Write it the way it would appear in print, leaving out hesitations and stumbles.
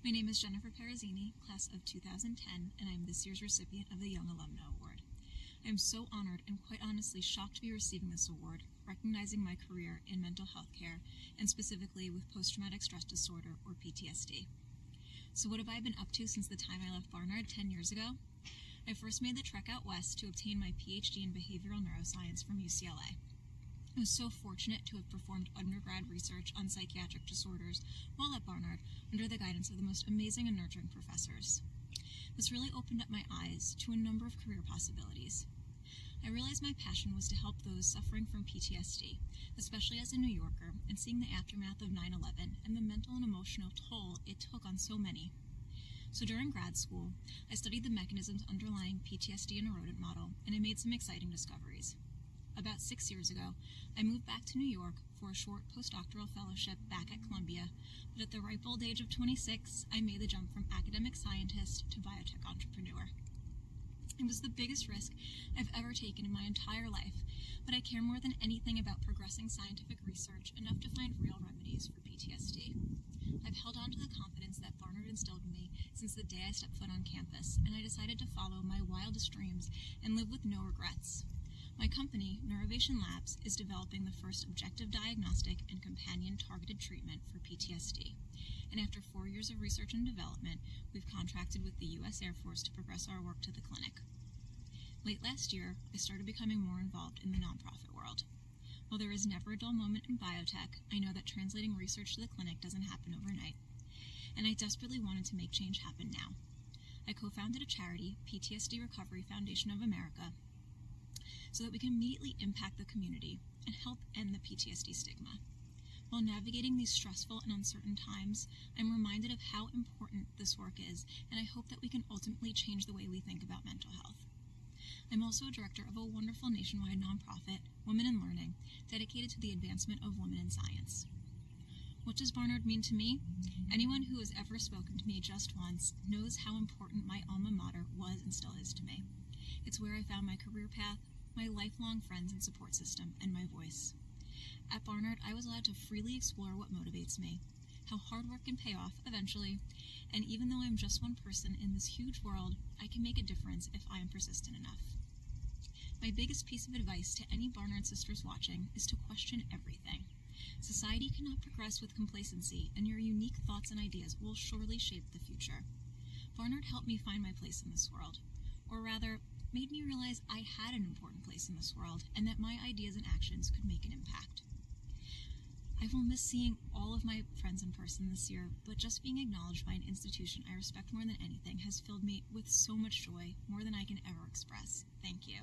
My name is Nicole Perusini, class of 2010, and I am this year's recipient of the Young Alumna Award. I am so honored and quite honestly shocked to be receiving this award, recognizing my career in mental health care, and specifically with post-traumatic stress disorder, or PTSD. So what have I been up to since the time I left Barnard 10 years ago? I first made the trek out west to obtain my PhD in behavioral neuroscience from UCLA. I was so fortunate to have performed undergrad research on psychiatric disorders while at Barnard under the guidance of the most amazing and nurturing professors. This really opened up my eyes to a number of career possibilities. I realized my passion was to help those suffering from PTSD, especially as a New Yorker and seeing the aftermath of 9/11 and the mental and emotional toll it took on so many. So during grad school, I studied the mechanisms underlying PTSD in a rodent model, and I made some exciting discoveries. About 6 years ago, I moved back to New York for a short postdoctoral fellowship back at Columbia, but at the ripe old age of 26, I made the jump from academic scientist to biotech entrepreneur. It was the biggest risk I've ever taken in my entire life, but I care more than anything about progressing scientific research enough to find real remedies for PTSD. I've held on to the confidence that Barnard instilled in me since the day I stepped foot on campus, and I decided to follow my wildest dreams and live with no regrets. My company, Neurovation Labs, is developing the first objective diagnostic and companion targeted treatment for PTSD. And after 4 years of research and development, we've contracted with the U.S. Air Force to progress our work to the clinic. Late last year, I started becoming more involved in the nonprofit world. While there is never a dull moment in biotech, I know that translating research to the clinic doesn't happen overnight. And I desperately wanted to make change happen now. I co-founded a charity, PTSD Recovery Foundation of America, so that we can immediately impact the community and help end the PTSD stigma. While navigating these stressful and uncertain times, I'm reminded of how important this work is, and I hope that we can ultimately change the way we think about mental health. I'm also a director of a wonderful nationwide nonprofit, Women in Learning, dedicated to the advancement of women in science. What does Barnard mean to me? Anyone who has ever spoken to me just once knows how important my alma mater was and still is to me. It's where I found my career path, my lifelong friends and support system, and my voice. At Barnard, I was allowed to freely explore what motivates me, how hard work can pay off eventually, and even though I'm just one person in this huge world, I can make a difference if I am persistent enough. My biggest piece of advice to any Barnard sisters watching is to question everything. Society cannot progress with complacency, and your unique thoughts and ideas will surely shape the future. Barnard helped me find my place in this world, or rather, made me realize I had an important place in this world and that my ideas and actions could make an impact. I will miss seeing all of my friends in person this year, but just being acknowledged by an institution I respect more than anything has filled me with so much joy, more than I can ever express. Thank you.